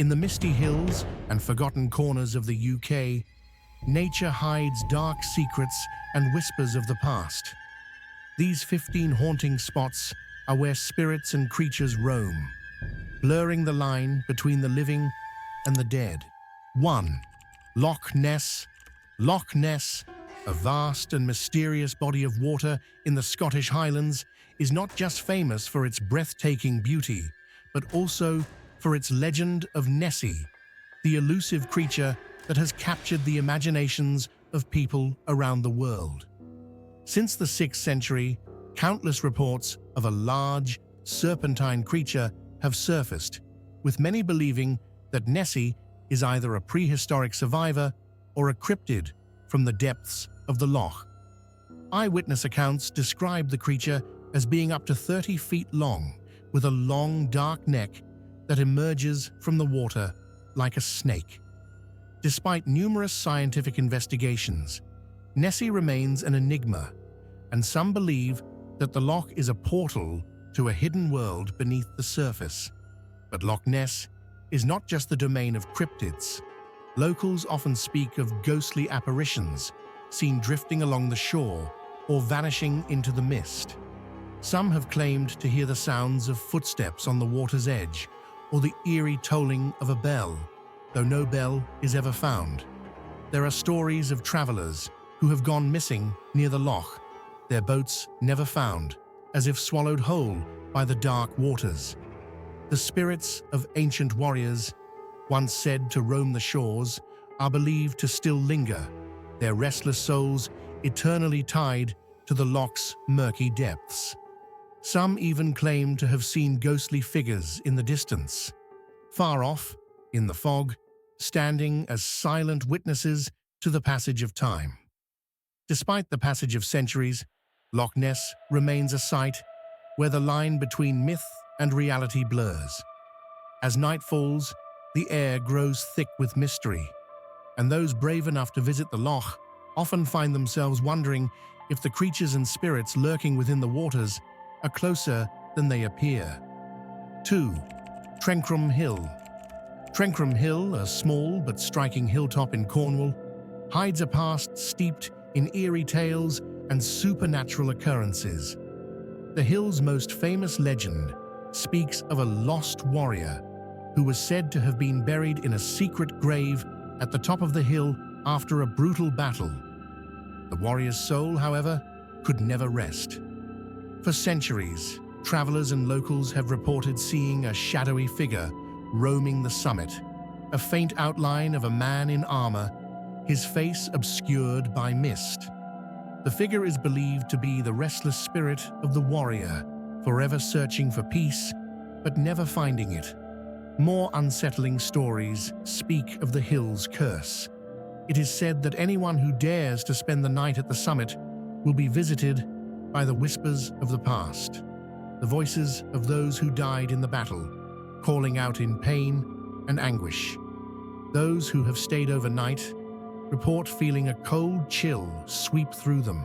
In the misty hills and forgotten corners of the UK, nature hides dark secrets and whispers of the past. These 15 haunting spots are where spirits and creatures roam, blurring the line between the living and the dead. 1. Loch Ness. Loch Ness, a vast and mysterious body of water in the Scottish Highlands, is not just famous for its breathtaking beauty, but also for its legend of Nessie, the elusive creature that has captured the imaginations of people around the world. Since the 6th century, countless reports of a large, serpentine creature have surfaced, with many believing that Nessie is either a prehistoric survivor or a cryptid from the depths of the loch. Eyewitness accounts describe the creature as being up to 30 feet long, with a long, dark neck that emerges from the water like a snake. Despite numerous scientific investigations, Nessie remains an enigma, and some believe that the loch is a portal to a hidden world beneath the surface. But Loch Ness is not just the domain of cryptids. Locals often speak of ghostly apparitions seen drifting along the shore or vanishing into the mist. Some have claimed to hear the sounds of footsteps on the water's edge or the eerie tolling of a bell, though no bell is ever found. There are stories of travelers who have gone missing near the loch, their boats never found, as if swallowed whole by the dark waters. The spirits of ancient warriors, once said to roam the shores, are believed to still linger, their restless souls eternally tied to the loch's murky depths. Some even claim to have seen ghostly figures in the distance, far off, in the fog, standing as silent witnesses to the passage of time. Despite the passage of centuries, Loch Ness remains a site where the line between myth and reality blurs. As night falls, the air grows thick with mystery, and those brave enough to visit the loch often find themselves wondering if the creatures and spirits lurking within the waters are closer than they appear. 2. Trum Hill. Trum Hill, a small but striking hilltop in Cornwall, hides a past steeped in eerie tales and supernatural occurrences. The hill's most famous legend speaks of a lost warrior who was said to have been buried in a secret grave at the top of the hill after a brutal battle. The warrior's soul, however, could never rest. For centuries, travelers and locals have reported seeing a shadowy figure roaming the summit, a faint outline of a man in armor, his face obscured by mist. The figure is believed to be the restless spirit of the warrior, forever searching for peace, but never finding it. More unsettling stories speak of the hill's curse. It is said that anyone who dares to spend the night at the summit will be visited by the whispers of the past, the voices of those who died in the battle, calling out in pain and anguish. Those who have stayed overnight report feeling a cold chill sweep through them,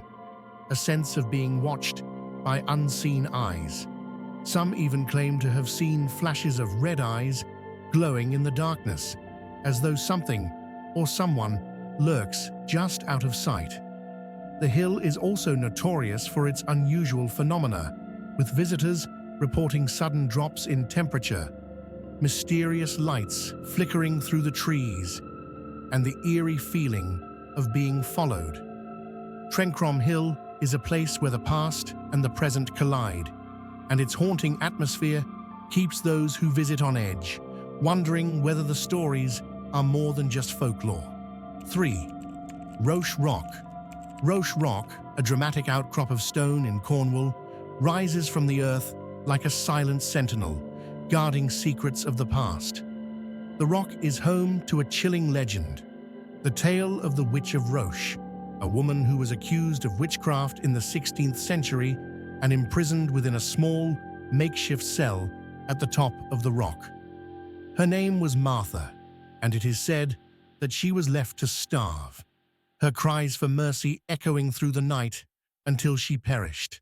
a sense of being watched by unseen eyes. Some even claim to have seen flashes of red eyes glowing in the darkness, as though something or someone lurks just out of sight. The hill is also notorious for its unusual phenomena, with visitors reporting sudden drops in temperature, mysterious lights flickering through the trees, and the eerie feeling of being followed. Cryptids Hill is a place where the past and the present collide, and its haunting atmosphere keeps those who visit on edge, wondering whether the stories are more than just folklore. 3. Roach Rock. Roach Rock, a dramatic outcrop of stone in Cornwall, rises from the earth like a silent sentinel, guarding secrets of the past. The rock is home to a chilling legend, the tale of the Witch of Roche, a woman who was accused of witchcraft in the 16th century and imprisoned within a small, makeshift cell at the top of the rock. Her name was Martha, and it is said that she was left to starve, her cries for mercy echoing through the night until she perished.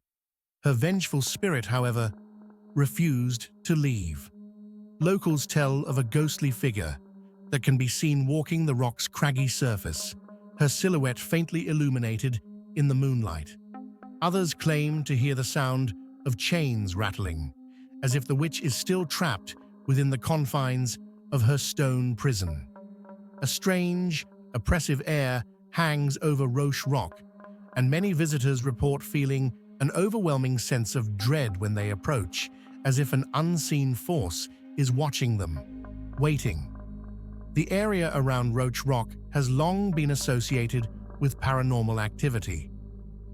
Her vengeful spirit, however, refused to leave. Locals tell of a ghostly figure that can be seen walking the rock's craggy surface, her silhouette faintly illuminated in the moonlight. Others claim to hear the sound of chains rattling, as if the witch is still trapped within the confines of her stone prison. A strange, oppressive air hangs over Roach Rock, and many visitors report feeling an overwhelming sense of dread when they approach, as if an unseen force is watching them, waiting. The area around Roach Rock has long been associated with paranormal activity.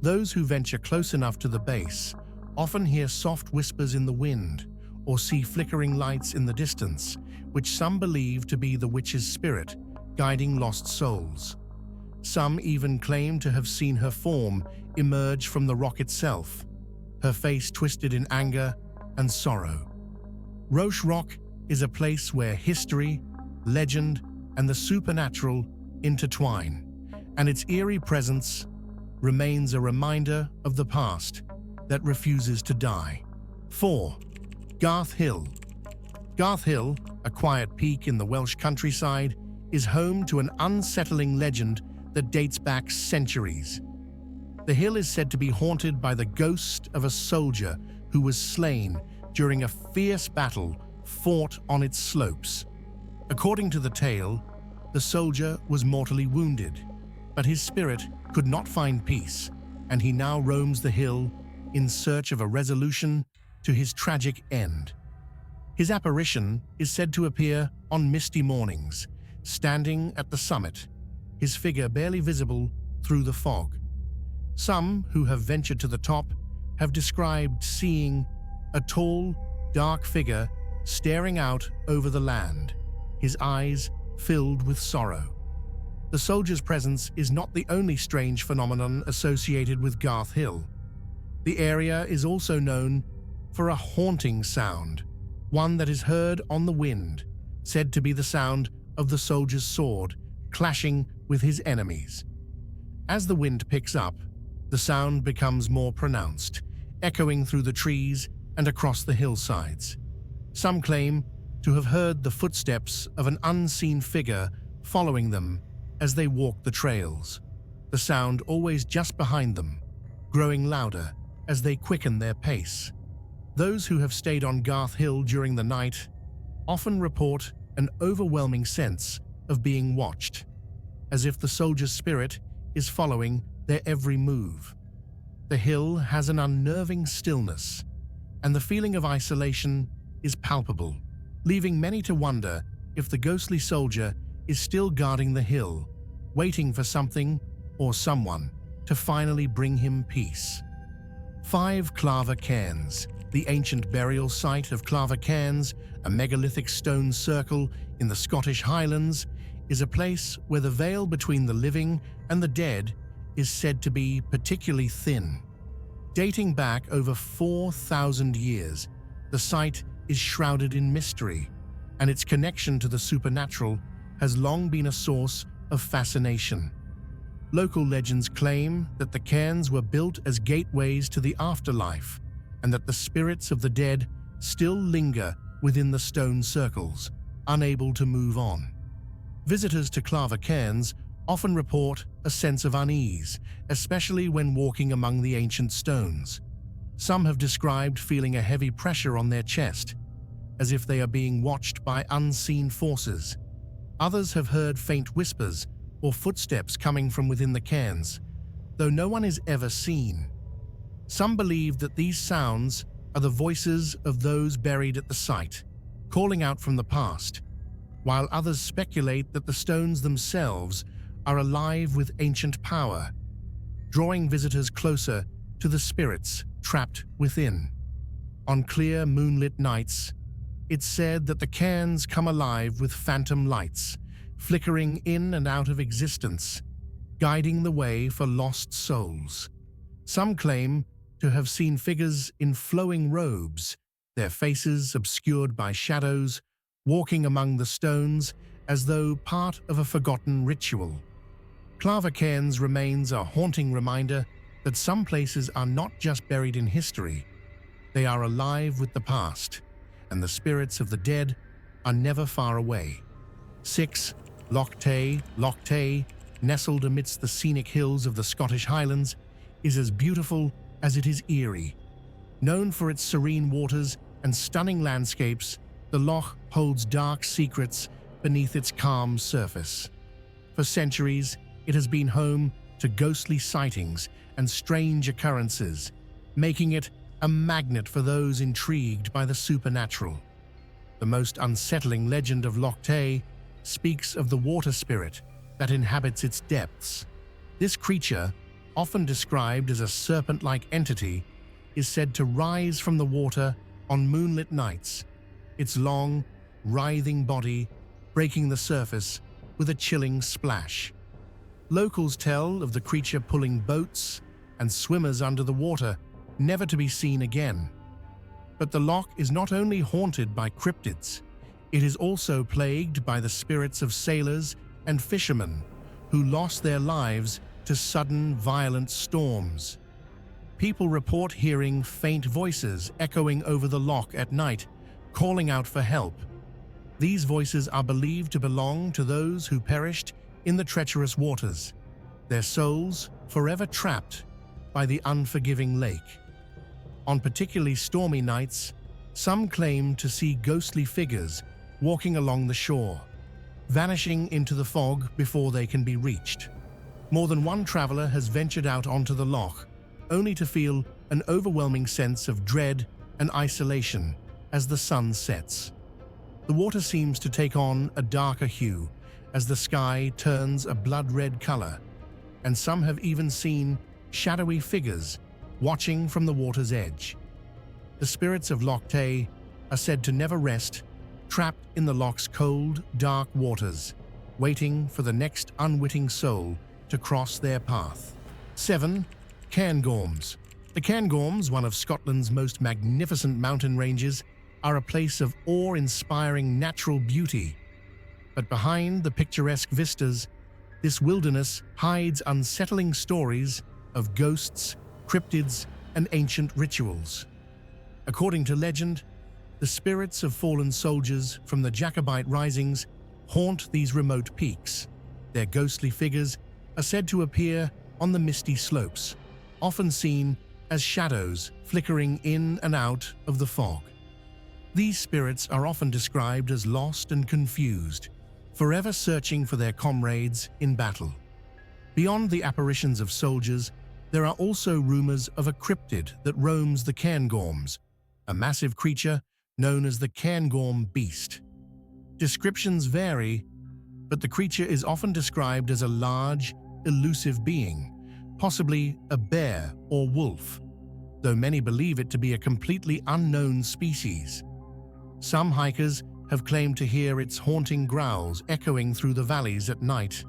Those who venture close enough to the base often hear soft whispers in the wind or see flickering lights in the distance, which some believe to be the witch's spirit guiding lost souls. Some even claim to have seen her form emerge from the rock itself, her face twisted in anger and sorrow. Roach Rock is a place where history, legend, and the supernatural intertwine, and its eerie presence remains a reminder of the past that refuses to die. 4. Garth Hill. Garth Hill, a quiet peak in the Welsh countryside, is home to an unsettling legend that dates back centuries. The hill is said to be haunted by the ghost of a soldier who was slain during a fierce battle fought on its slopes. According to the tale, the soldier was mortally wounded, but his spirit could not find peace, and he now roams the hill in search of a resolution to his tragic end. His apparition is said to appear on misty mornings, standing at the summit, his figure barely visible through the fog. Some who have ventured to the top have described seeing a tall, dark figure staring out over the land, his eyes filled with sorrow. The soldier's presence is not the only strange phenomenon associated with Garth Hill. The area is also known for a haunting sound, one that is heard on the wind, said to be the sound of the soldier's sword clashing with his enemies. As the wind picks up, the sound becomes more pronounced, echoing through the trees and across the hillsides. Some claim to have heard the footsteps of an unseen figure following them as they walk the trails, the sound always just behind them, growing louder as they quicken their pace. Those who have stayed on Garth Hill during the night often report an overwhelming sense of being watched, as if the soldier's spirit is following their every move. The hill has an unnerving stillness, and the feeling of isolation is palpable, leaving many to wonder if the ghostly soldier is still guarding the hill, waiting for something or someone to finally bring him peace. 5. Clava Cairns. The ancient burial site of Clava Cairns, a megalithic stone circle in the Scottish Highlands, is a place where the veil between the living and the dead is said to be particularly thin. Dating back over 4,000 years, the site is shrouded in mystery, and its connection to the supernatural has long been a source of fascination. Local legends claim that the cairns were built as gateways to the afterlife, and that the spirits of the dead still linger within the stone circles, unable to move on. Visitors to Clava Cairns often report a sense of unease, especially when walking among the ancient stones. Some have described feeling a heavy pressure on their chest, as if they are being watched by unseen forces. Others have heard faint whispers or footsteps coming from within the cairns, though no one is ever seen. Some believe that these sounds are the voices of those buried at the site, calling out from the past, while others speculate that the stones themselves are alive with ancient power, drawing visitors closer to the spirits trapped within. On clear, moonlit nights, it's said that the cairns come alive with phantom lights, flickering in and out of existence, guiding the way for lost souls. Some claim to have seen figures in flowing robes, their faces obscured by shadows, walking among the stones as though part of a forgotten ritual. Clava Cairns remains a haunting reminder that some places are not just buried in history, they are alive with the past, and the spirits of the dead are never far away. 6. Loch Tay. Loch Tay, nestled amidst the scenic hills of the Scottish Highlands, is as beautiful as it is eerie. Known for its serene waters and stunning landscapes, the loch holds dark secrets beneath its calm surface. For centuries, it has been home to ghostly sightings and strange occurrences, making it a magnet for those intrigued by the supernatural. The most unsettling legend of Loch Tay speaks of the water spirit that inhabits its depths. This creature, often described as a serpent-like entity, is said to rise from the water on moonlit nights, its long, writhing body breaking the surface with a chilling splash. Locals tell of the creature pulling boats and swimmers under the water, never to be seen again. But the loch is not only haunted by cryptids, it is also plagued by the spirits of sailors and fishermen who lost their lives to sudden, violent storms. People report hearing faint voices echoing over the loch at night, calling out for help. These voices are believed to belong to those who perished in the treacherous waters, their souls forever trapped by the unforgiving lake. On particularly stormy nights, some claim to see ghostly figures walking along the shore, vanishing into the fog before they can be reached. More than one traveler has ventured out onto the loch, only to feel an overwhelming sense of dread and isolation as the sun sets. The water seems to take on a darker hue as the sky turns a blood-red color, and some have even seen shadowy figures watching from the water's edge. The spirits of Loch Tay are said to never rest, trapped in the loch's cold, dark waters, waiting for the next unwitting soul to cross their path. 7. Cairngorms. The Cairngorms, one of Scotland's most magnificent mountain ranges, are a place of awe-inspiring natural beauty. But behind the picturesque vistas, this wilderness hides unsettling stories of ghosts, cryptids, and ancient rituals. According to legend, the spirits of fallen soldiers from the Jacobite risings haunt these remote peaks. Their ghostly figures are said to appear on the misty slopes, often seen as shadows flickering in and out of the fog. These spirits are often described as lost and confused, forever searching for their comrades in battle. Beyond the apparitions of soldiers, there are also rumors of a cryptid that roams the Cairngorms, a massive creature known as the Cairngorm Beast. Descriptions vary, but the creature is often described as a large, elusive being, possibly a bear or wolf, though many believe it to be a completely unknown species. Some hikers have claimed to hear its haunting growls echoing through the valleys at night,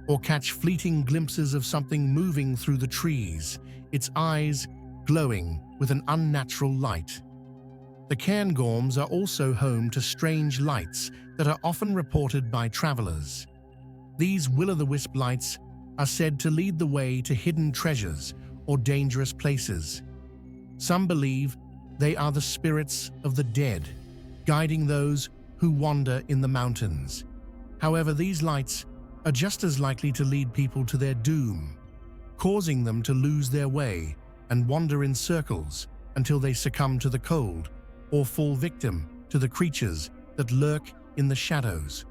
or catch fleeting glimpses of something moving through the trees, its eyes glowing with an unnatural light. The Cairngorms are also home to strange lights that are often reported by travelers. These will-o'-the-wisp lights are said to lead the way to hidden treasures or dangerous places. Some believe they are the spirits of the dead, guiding those who wander in the mountains. However, these lights are just as likely to lead people to their doom, causing them to lose their way and wander in circles until they succumb to the cold or fall victim to the creatures that lurk in the shadows.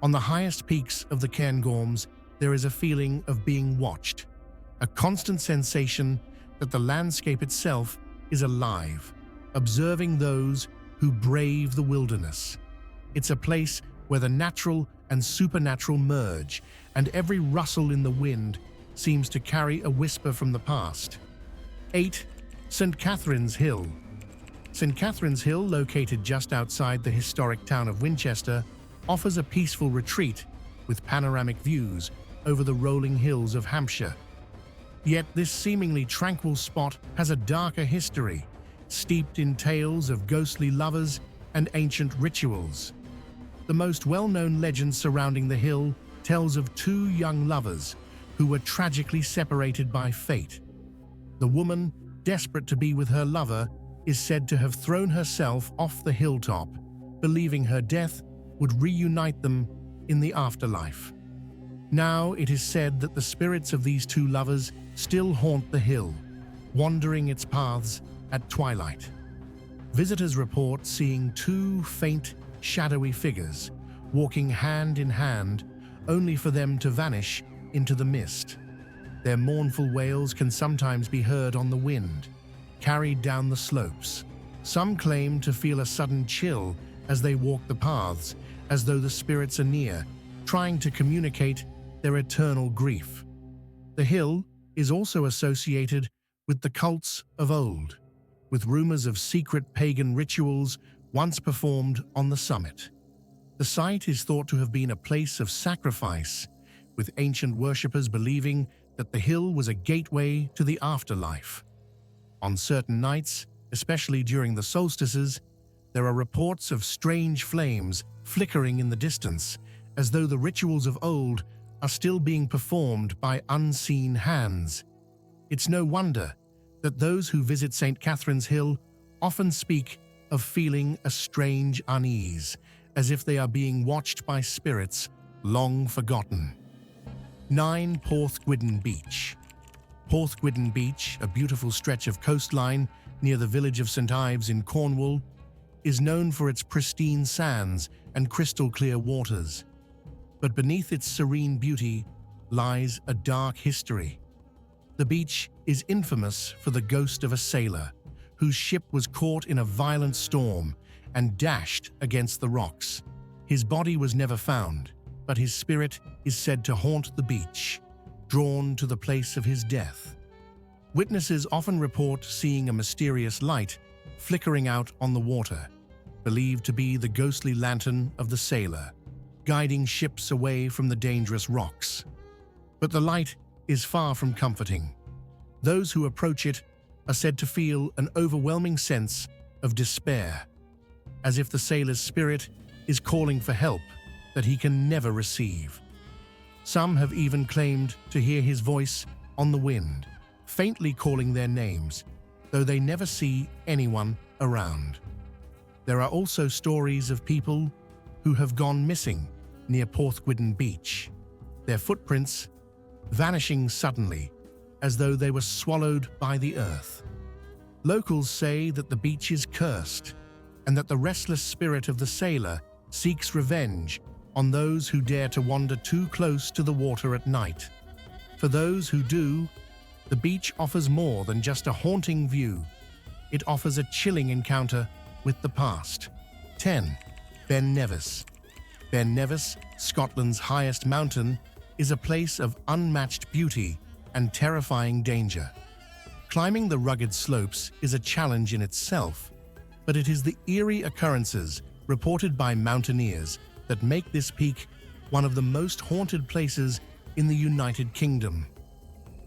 On the highest peaks of the Cairngorms, there is a feeling of being watched, a constant sensation that the landscape itself is alive, observing those who brave the wilderness. It's a place where the natural and supernatural merge, and every rustle in the wind seems to carry a whisper from the past. 8. St. Catherine's Hill. St. Catherine's Hill, located just outside the historic town of Winchester, offers a peaceful retreat with panoramic views over the rolling hills of Hampshire. Yet this seemingly tranquil spot has a darker history, steeped in tales of ghostly lovers and ancient rituals. The most well-known legend surrounding the hill tells of two young lovers who were tragically separated by fate. The woman, desperate to be with her lover, is said to have thrown herself off the hilltop, believing her death would reunite them in the afterlife. Now it is said that the spirits of these two lovers still haunt the hill, wandering its paths at twilight. Visitors report seeing two faint, shadowy figures walking hand in hand, only for them to vanish into the mist. Their mournful wails can sometimes be heard on the wind, carried down the slopes. Some claim to feel a sudden chill as they walk the paths, as though the spirits are near, trying to communicate their eternal grief. The hill is also associated with the cults of old, with rumors of secret pagan rituals once performed on the summit. The site is thought to have been a place of sacrifice, with ancient worshippers believing that the hill was a gateway to the afterlife. On certain nights, especially during the solstices, there are reports of strange flames flickering in the distance, as though the rituals of old are still being performed by unseen hands. It's no wonder that those who visit St. Catherine's Hill often speak of feeling a strange unease, as if they are being watched by spirits long forgotten. 9. Porthwidden Beach. Porthwidden Beach, a beautiful stretch of coastline near the village of St. Ives in Cornwall, is known for its pristine sands and crystal-clear waters. But beneath its serene beauty lies a dark history. The beach is infamous for the ghost of a sailor whose ship was caught in a violent storm and dashed against the rocks. His body was never found, but his spirit is said to haunt the beach, drawn to the place of his death. Witnesses often report seeing a mysterious light flickering out on the water, believed to be the ghostly lantern of the sailor, guiding ships away from the dangerous rocks. But the light is far from comforting. Those who approach it are said to feel an overwhelming sense of despair, as if the sailor's spirit is calling for help that he can never receive. Some have even claimed to hear his voice on the wind, faintly calling their names, though they never see anyone around. There are also stories of people who have gone missing near Porthwidden Beach, their footprints vanishing suddenly, as though they were swallowed by the earth. Locals say that the beach is cursed, and that the restless spirit of the sailor seeks revenge on those who dare to wander too close to the water at night. For those who do, the beach offers more than just a haunting view. It offers a chilling encounter with the past. 10. Ben Nevis. Ben Nevis, Scotland's highest mountain, is a place of unmatched beauty and terrifying danger. Climbing the rugged slopes is a challenge in itself, but it is the eerie occurrences reported by mountaineers that make this peak one of the most haunted places in the United Kingdom.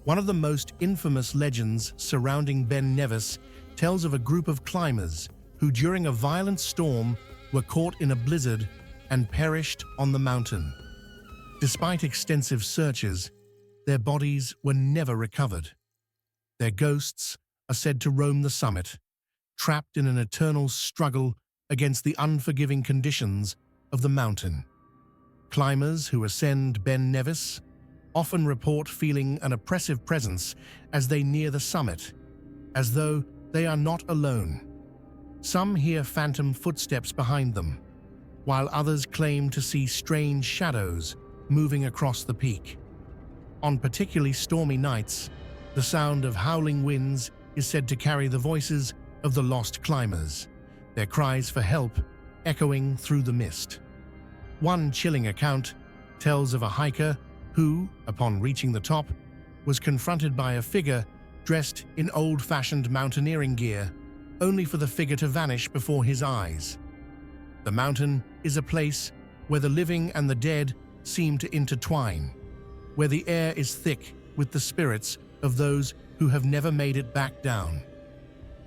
One of the most infamous legends surrounding Ben Nevis tells of a group of climbers who, during a violent storm, were caught in a blizzard and perished on the mountain. Despite extensive searches, their bodies were never recovered. Their ghosts are said to roam the summit, trapped in an eternal struggle against the unforgiving conditions of the mountain. Climbers who ascend Ben Nevis often report feeling an oppressive presence as they near the summit, as though they are not alone. Some hear phantom footsteps behind them, while others claim to see strange shadows moving across the peak. On particularly stormy nights, the sound of howling winds is said to carry the voices of the lost climbers, their cries for help echoing through the mist. One chilling account tells of a hiker who, upon reaching the top, was confronted by a figure dressed in old-fashioned mountaineering gear, only for the figure to vanish before his eyes. The mountain is a place where the living and the dead seem to intertwine, where the air is thick with the spirits of those who have never made it back down.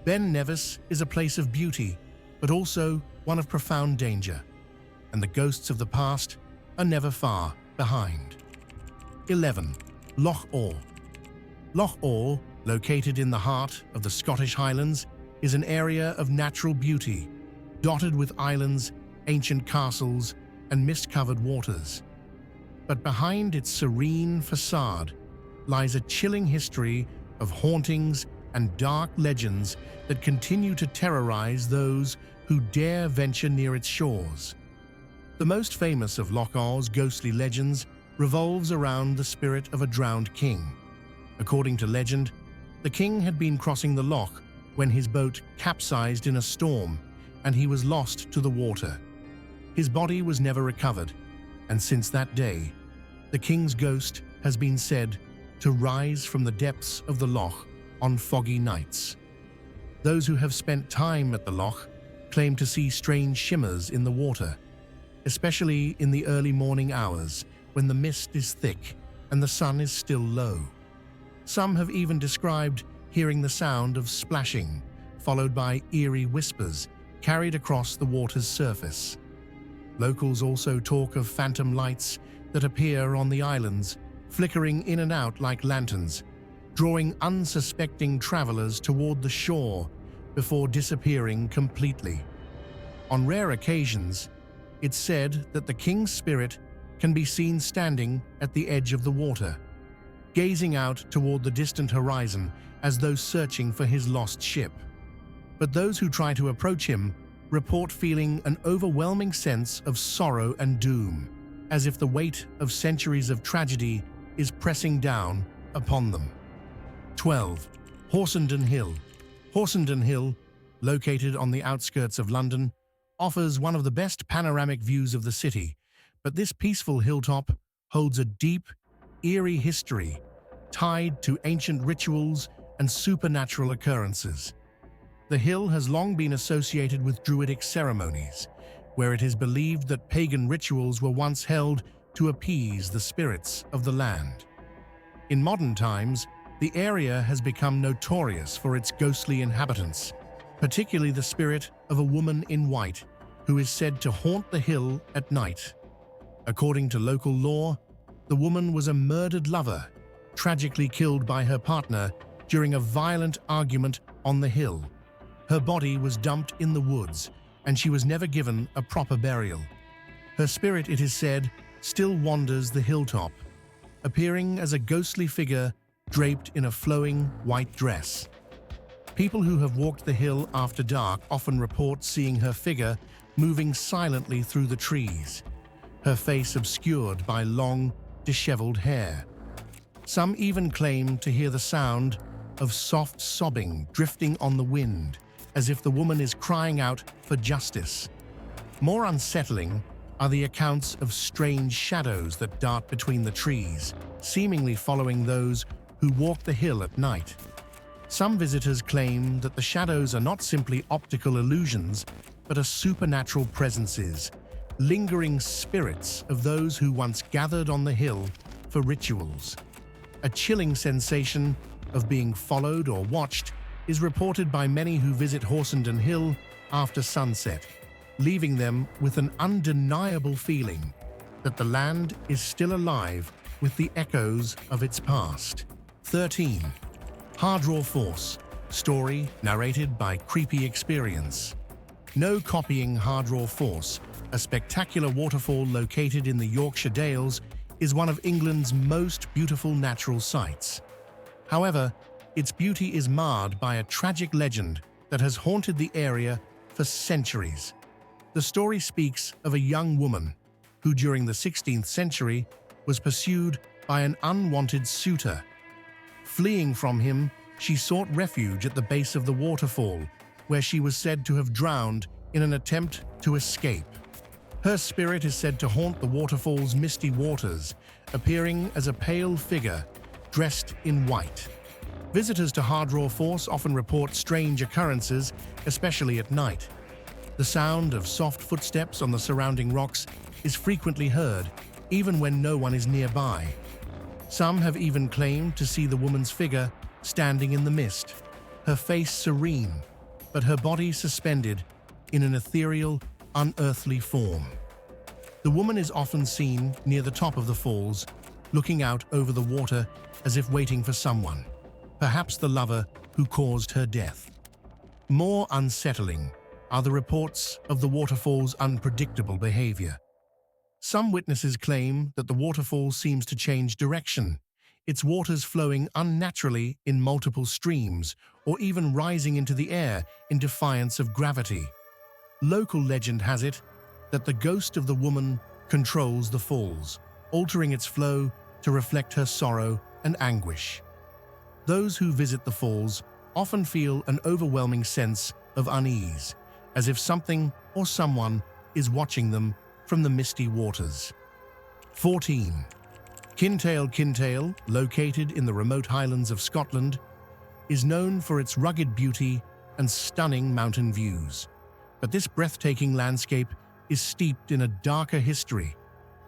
Ben Nevis is a place of beauty, but also one of profound danger, and the ghosts of the past are never far behind. 11. Loch Awe. Loch Awe, located in the heart of the Scottish Highlands, is an area of natural beauty, dotted with islands ancient castles, and mist-covered waters. But behind its serene facade lies a chilling history of hauntings and dark legends that continue to terrorize those who dare venture near its shores. The most famous of Loch Awe's ghostly legends revolves around the spirit of a drowned king. According to legend, the king had been crossing the loch when his boat capsized in a storm and he was lost to the water. His body was never recovered, and since that day, the king's ghost has been said to rise from the depths of the loch on foggy nights. Those who have spent time at the loch claim to see strange shimmers in the water, especially in the early morning hours when the mist is thick and the sun is still low. Some have even described hearing the sound of splashing, followed by eerie whispers carried across the water's surface. Locals also talk of phantom lights that appear on the islands, flickering in and out like lanterns, drawing unsuspecting travelers toward the shore before disappearing completely. On rare occasions, it's said that the king's spirit can be seen standing at the edge of the water, gazing out toward the distant horizon as though searching for his lost ship. But those who try to approach him report feeling an overwhelming sense of sorrow and doom, as if the weight of centuries of tragedy is pressing down upon them. 12. Housden Hill. Housden Hill, located on the outskirts of London, offers one of the best panoramic views of the city, but this peaceful hilltop holds a deep, eerie history tied to ancient rituals and supernatural occurrences. The hill has long been associated with Druidic ceremonies, where it is believed that pagan rituals were once held to appease the spirits of the land. In modern times, the area has become notorious for its ghostly inhabitants, particularly the spirit of a woman in white who is said to haunt the hill at night. According to local lore, the woman was a murdered lover, tragically killed by her partner during a violent argument on the hill. Her body was dumped in the woods, and she was never given a proper burial. Her spirit, it is said, still wanders the hilltop, appearing as a ghostly figure draped in a flowing white dress. People who have walked the hill after dark often report seeing her figure moving silently through the trees, her face obscured by long, disheveled hair. Some even claim to hear the sound of soft sobbing drifting on the wind, as if the woman is crying out for justice. More unsettling are the accounts of strange shadows that dart between the trees, seemingly following those who walk the hill at night. Some visitors claim that the shadows are not simply optical illusions, but are supernatural presences, lingering spirits of those who once gathered on the hill for rituals. A chilling sensation of being followed or watched is reported by many who visit Housden Hill after sunset, leaving them with an undeniable feeling that the land is still alive with the echoes of its past. 13. Hardraw Force. Story narrated by Creepy Experience. No copying Hardraw Force, a spectacular waterfall located in the Yorkshire Dales, is one of England's most beautiful natural sights. However, its beauty is marred by a tragic legend that has haunted the area for centuries. The story speaks of a young woman who, during the 16th century, was pursued by an unwanted suitor. Fleeing from him, she sought refuge at the base of the waterfall, where she was said to have drowned in an attempt to escape. Her spirit is said to haunt the waterfall's misty waters, appearing as a pale figure dressed in white. Visitors to Hardraw Force often report strange occurrences, especially at night. The sound of soft footsteps on the surrounding rocks is frequently heard, even when no one is nearby. Some have even claimed to see the woman's figure standing in the mist, her face serene, but her body suspended in an ethereal, unearthly form. The woman is often seen near the top of the falls, looking out over the water as if waiting for someone, perhaps the lover who caused her death. More unsettling, are the reports of the waterfall's unpredictable behavior. Some witnesses claim that the waterfall seems to change direction, its waters flowing unnaturally in multiple streams or even rising into the air in defiance of gravity. Local legend has it that the ghost of the woman controls the falls, altering its flow to reflect her sorrow and anguish. Those who visit the falls often feel an overwhelming sense of unease, as if something or someone is watching them from the misty waters. 14. Kintail, located in the remote highlands of Scotland, is known for its rugged beauty and stunning mountain views. But this breathtaking landscape is steeped in a darker history,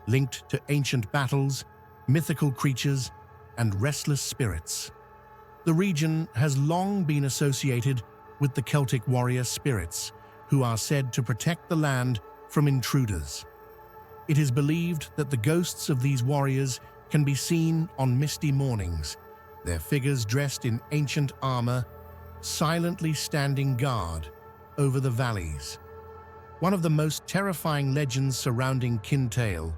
linked to ancient battles, mythical creatures, and restless spirits. The region has long been associated with the Celtic warrior spirits, who are said to protect the land from intruders. It is believed that the ghosts of these warriors can be seen on misty mornings, their figures dressed in ancient armor, silently standing guard over the valleys. One of the most terrifying legends surrounding Kintail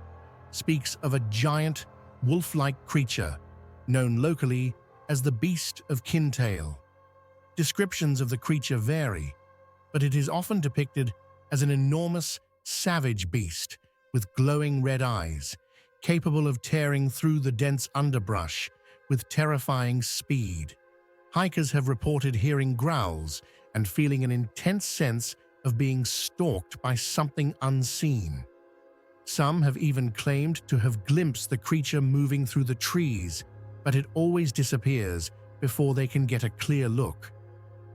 speaks of a giant, wolf-like creature known locally as the Beast of Kintail. Descriptions of the creature vary, but it is often depicted as an enormous, savage beast with glowing red eyes, capable of tearing through the dense underbrush with terrifying speed. Hikers have reported hearing growls and feeling an intense sense of being stalked by something unseen. Some have even claimed to have glimpsed the creature moving through the trees, but it always disappears before they can get a clear look.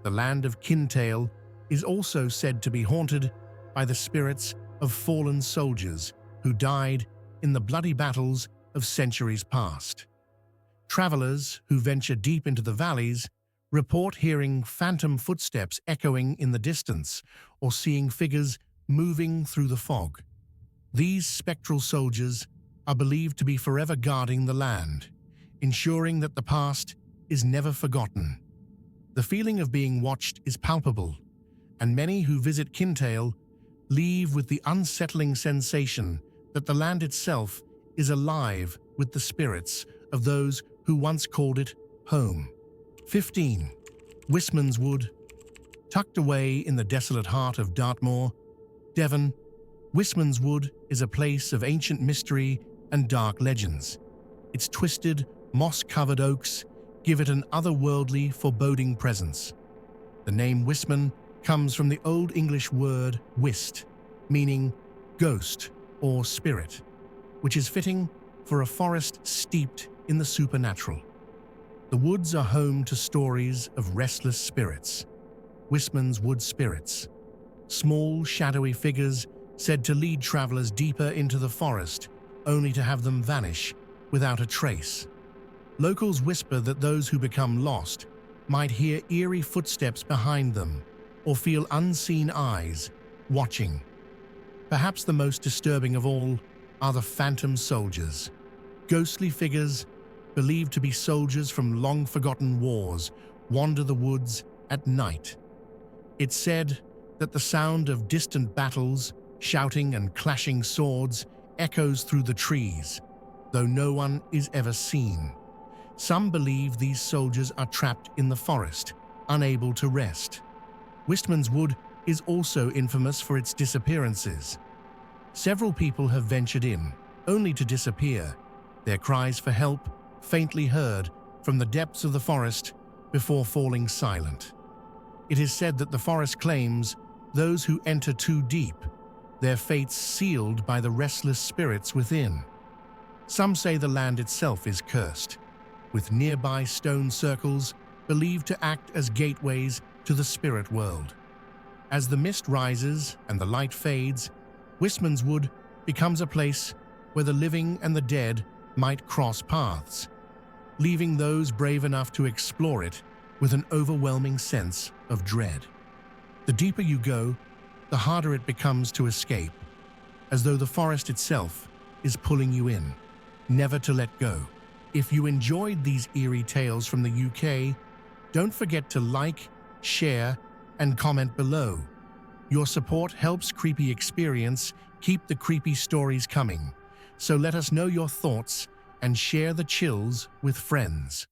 The land of Kintail is also said to be haunted by the spirits of fallen soldiers who died in the bloody battles of centuries past. Travelers who venture deep into the valleys report hearing phantom footsteps echoing in the distance or seeing figures moving through the fog. These spectral soldiers are believed to be forever guarding the land, ensuring that the past is never forgotten. The feeling of being watched is palpable, and many who visit Kintail leave with the unsettling sensation that the land itself is alive with the spirits of those who once called it home. 15. Wistman's Wood. Tucked away in the desolate heart of Dartmoor, Devon, Wistman's Wood is a place of ancient mystery and dark legends. Its twisted, moss-covered oaks give it an otherworldly, foreboding presence. The name Wistman comes from the Old English word wist, meaning ghost or spirit, which is fitting for a forest steeped in the supernatural. The woods are home to stories of restless spirits, Wistman's wood spirits, small, shadowy figures said to lead travelers deeper into the forest, only to have them vanish without a trace. Locals whisper that those who become lost might hear eerie footsteps behind them or feel unseen eyes watching. Perhaps the most disturbing of all are the phantom soldiers, ghostly figures believed to be soldiers from long-forgotten wars wander the woods at night. It's said that the sound of distant battles, shouting and clashing swords echoes through the trees, though no one is ever seen. Some believe these soldiers are trapped in the forest, unable to rest. Wistman's Wood is also infamous for its disappearances. Several people have ventured in, only to disappear, their cries for help faintly heard from the depths of the forest before falling silent. It is said that the forest claims those who enter too deep, their fates sealed by the restless spirits within. Some say the land itself is cursed, with nearby stone circles believed to act as gateways to the spirit world. As the mist rises and the light fades, Wistman's Wood becomes a place where the living and the dead might cross paths, leaving those brave enough to explore it with an overwhelming sense of dread. The deeper you go, the harder it becomes to escape, as though the forest itself is pulling you in, never to let go. If you enjoyed these eerie tales from the UK, don't forget to like, share, and comment below. Your support helps Creepy Experience keep the creepy stories coming. So let us know your thoughts and share the chills with friends.